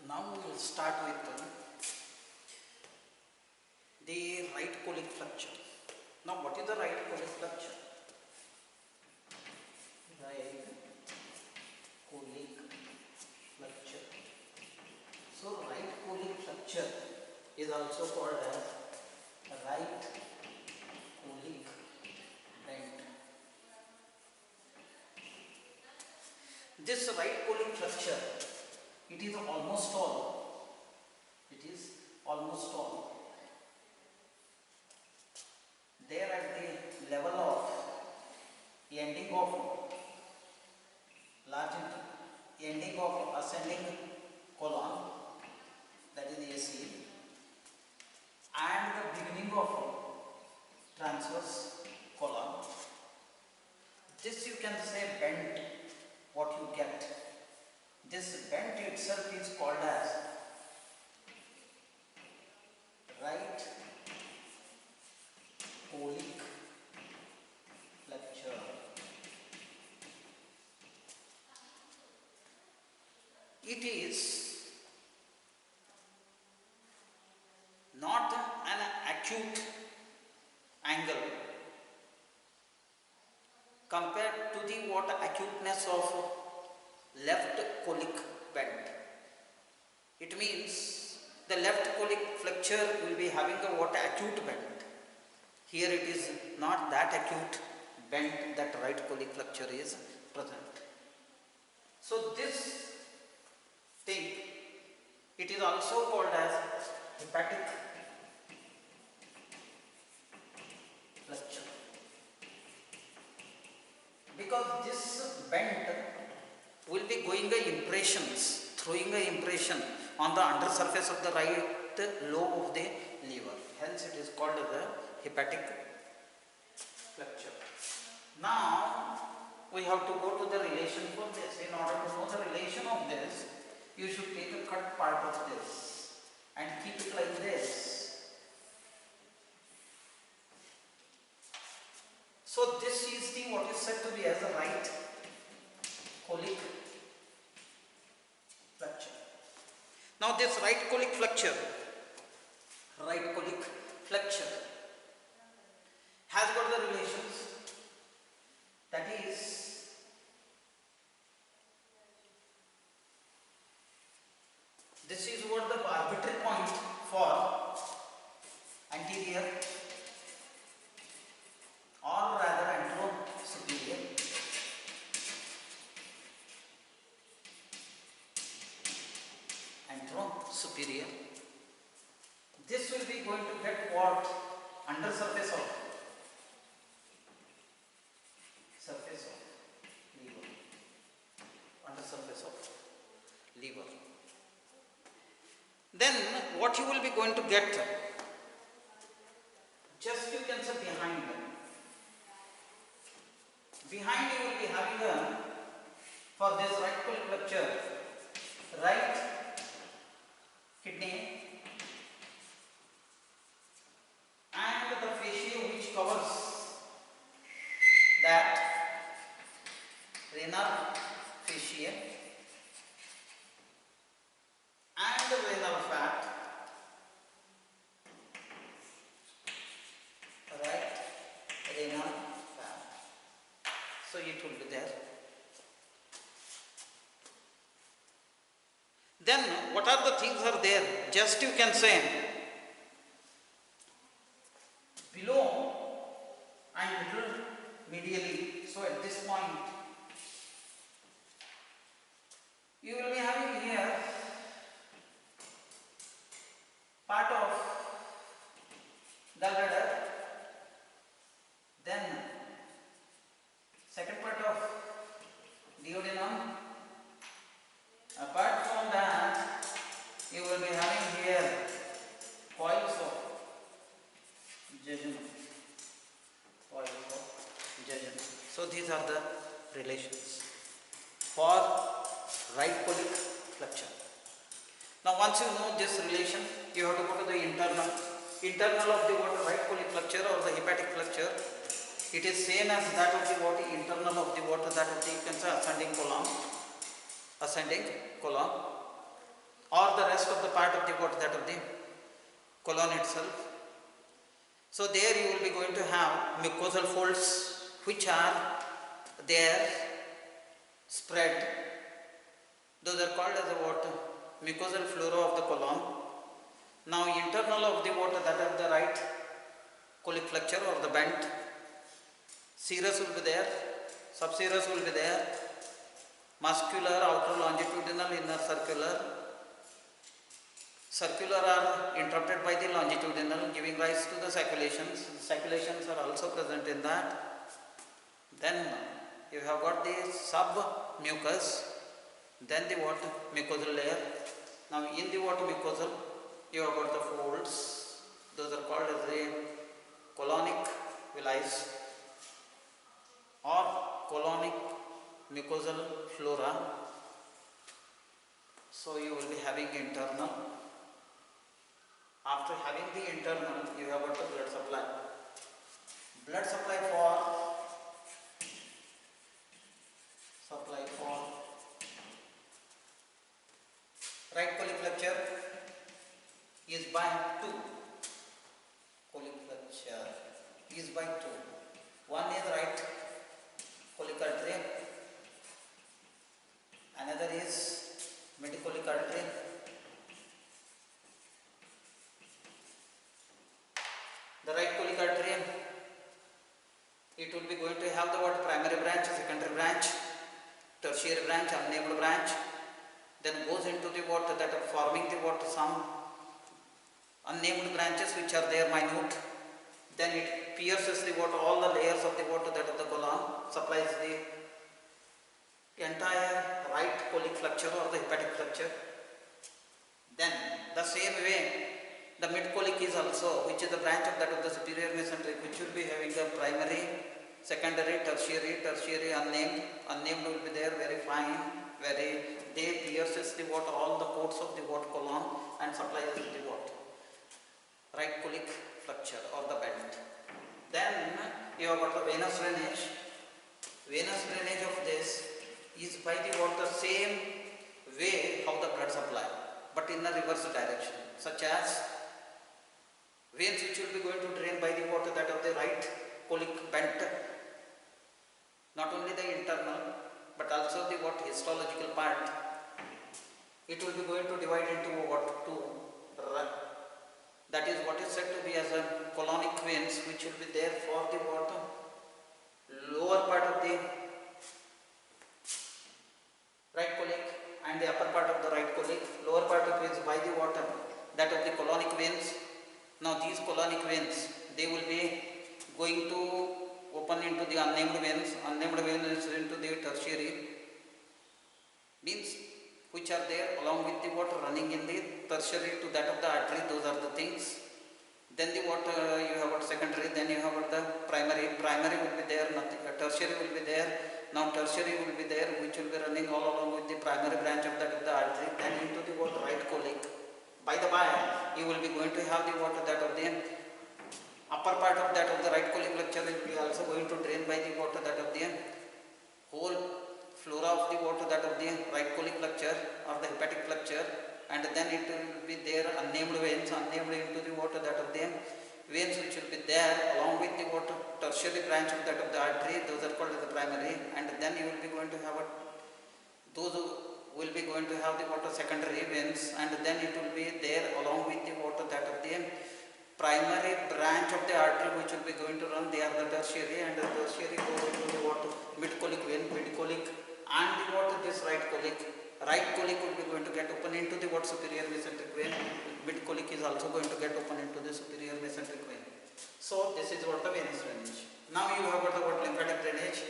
Now we will start with the right colic flexure. Now what is the right colic flexure? Right colic flexure. So right colic flexure is also called as right colic bend. This right colic flexure, it is almost all there at the level of ending of ending of ascending colon, that is AC, and the beginning of transverse colon. This you can say bend, what you get. This bend itself is called as right colic flexure. It is not an acute angle compared to the acuteness of left colic bend. It means the left colic flexure will be having a acute bend. Here it is not that acute bend that right colic flexure is present. So this thing, it is also called as hepatic flexure, because this bend will be going impressions, throwing an impression on the undersurface of the right lobe of the liver. Hence it is called the hepatic flexure. Now we have to go to the relation for this. In order to know the relation of this, you should take a cut part of this and keep it like this. So this is the what is said to be as a right colic flexure. Now this right colic flexure has got the relations, that is this is what the arbitrary point for anterior or rather anterosuperior this will be going to get what? Under surface of liver. Under surface of liver. Then what you will be going to get? Just you can say behind them. Behind you will be having a, for this right colic flexure, right kidney and the fascia which covers that renal fascia and the renal fat, right renal fat. So it will be there. Then what are the things are there? Just you can say below and little medially. So at this point you will be having here part of gallbladder, then second part of duodenum. Apart from that, you will be having here coils of jejunum. So these are the relations for right colic flexure. Now once you know this relation, you have to go to the internal of the right colic flexure or the hepatic flexure. It is same as that of the internal of the that of the you can say ascending colon. or the rest of the part of the what, that of the colon itself. So there you will be going to have mucosal folds which are there spread. Those are called as the what, mucosal flora of the colon. Now internal of the what, that of the right colic flexure or the bent, serous will be there, subserous will be there, muscular, outer longitudinal, inner circular. Circular are interrupted by the longitudinal, giving rise to the saculations. Saculations are also present in that. Then you have got the submucous, then the what, mucosal layer. Now in the what, mucosal, you have got the folds. Those are called as the colonic villi or colonic mucosal flora. So you will be having internal. After having the internal, you have got the blood supply. Blood supply for right colic flexure is by 2. Colic flexure is by 2. One is right colic artery, another is mid colic artery. The right colic artery, it will be going to have the what, primary branch, secondary branch, tertiary branch, unnamed branch. Then goes into the what, that are forming the what, some unnamed branches which are there minute. Then it pierces the what, all the layers of the what, that of the colon, supplies the entire right colic flexure or the hepatic flexure. Then the same way the mid colic is also, which is the branch of that of the superior mesenteric, which will be having a primary, secondary, tertiary, unnamed. Unnamed will be there, very fine, very, they pierces the what, all the coats of the what, colon and supplies the what, right colic flexure or the bend. Then you have got the venous drainage. Venous drainage of this is by the what, the same way how the blood supply, but in the reverse direction, such as veins which will be going to drain by the water, that of the right colic bent, not only the internal but also the what, histological part. It will be going to divide into what, two, that is what is said to be as a colonic veins, which will be there for the what, lower part of the right colic and the upper part of the right colic. Lower part of it is by the water, that of the colonic veins. Now these colonic veins, they will be going to open into the unnamed veins. Unnamed veins is into the tertiary, means which are there along with the water running in the tertiary to that of the artery. Those are the things. Then the what, you have got secondary, then you have got the primary. Primary will be there, nothing, tertiary will be there. Now tertiary will be there, which will be running all along with the primary branch of that of the artery. Then into the what, right colic. By the by, you will be going to have the water, that of the upper part of that of the right colic flexure will be also going to drain by the water, that of the whole flora of the water, that of the right colic flexure or the hepatic flexure, and then it will be there unnamed veins, unnamed into the water, that of the veins which will be there along with the water, tertiary branch of that of the artery. Those are called as the primary, and then you will be going to have those will be going to have the water secondary veins, and then it will be there along with the water, that of the primary branch of the artery, which will be going to run. They are the tertiary, and the tertiary goes into the water, mid colic vein, mid colic, and the water, this right colic. Right colic will be going to get open into the what, superior mesenteric vein. Mid colic is also going to get open into the superior mesenteric vein. So this is what the venous drainage. Now you have got the what, lymphatic drainage.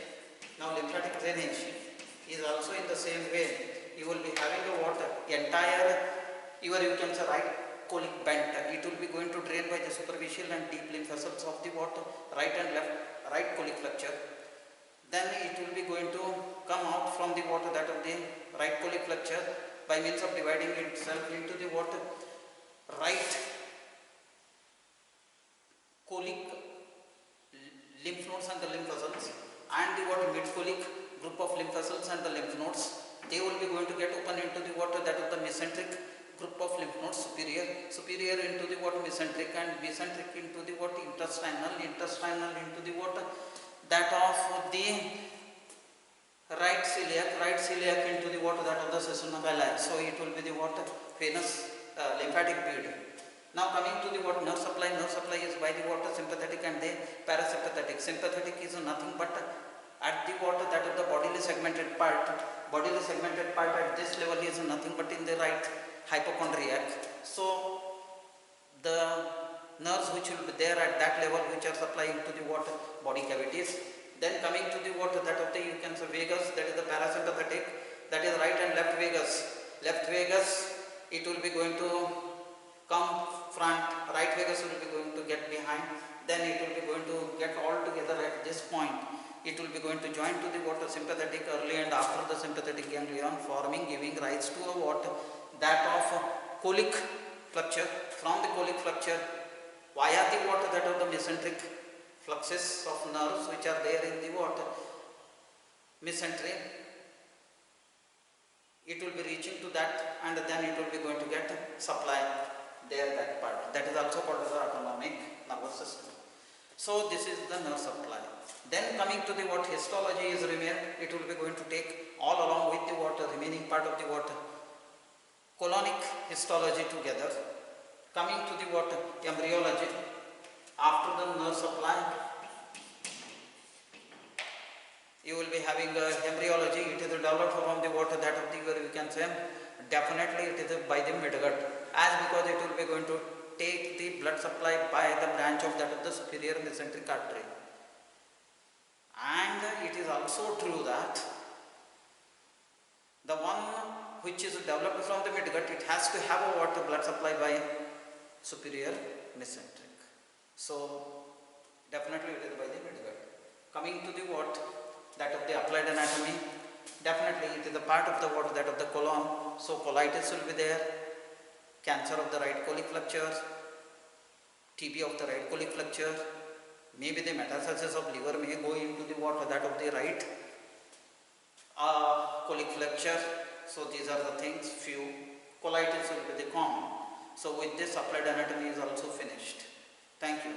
Now lymphatic drainage is also in the same way. You will be having a water, entire, you can say right colic bent. It will be going to drain by the superficial and deep lymph vessels of the water, right and left, right colic flexure. Then it will be going to come out from the water, that of the right colic flexure, by means of dividing itself into the water, right colic lymph nodes and the lymph vessels, and the what, mid colic group of lymph vessels and the lymph nodes. They will be going to get open into the water, that of the mesenteric group of lymph nodes, superior into the what, mesenteric, and mesenteric into the what, intestinal into the what, that of the right celiac into the what, that of the cystinogalli. So it will be the what, venous lymphatic bead. Now coming to the what, nerve supply is by the what, sympathetic and the parasympathetic. Sympathetic is nothing but at the what, that of the bodily segmented part at this level is nothing but in the right hypochondriac. So the nerves which will be there at that level, which are supplying to the what, body cavities. Then coming to the what, that of the, you can say, vagus, that is the parasympathetic, that is right and left vagus. Left vagus, it will be going to come front, right vagus will be going to get behind, then it will be going to get all together at this point. It will be going to join to the what, sympathetic early and after the sympathetic ganglion, giving rise to a what, that of colic flexure. From the colic flexure via the what, that of the mesenteric fluxes of nerves which are there in the what, mesentery, it will be reaching to that, and then it will be going to get supply there, that part. That is also called as the autonomic nervous system. So this is the nerve supply. Then coming to the what, histology is remain, it will be going to take all along with the what, remaining part of the what, colonic histology together. Coming to the what, embryology. After the nerve supply, you will be having embryology. It is developed from the what, that of the, you can say, definitely it is by the midgut, as because it will be going to take the blood supply by the branch of that of the superior mesenteric artery. And it is also true that the one which is developed from the midgut, it has to have a what, blood supply by superior mesenteric. So definitely it is by the midgut. Coming to the what, that of the applied anatomy, definitely it is a part of the what, that of the colon. So colitis will be there, cancer of the right colic flexure, TB of the right colic flexure, maybe the metastasis of liver may go into the what, that of the right colic flexure. So these are the things, few. Colitis will be the common. So with this, applied anatomy is also finished. Thank you.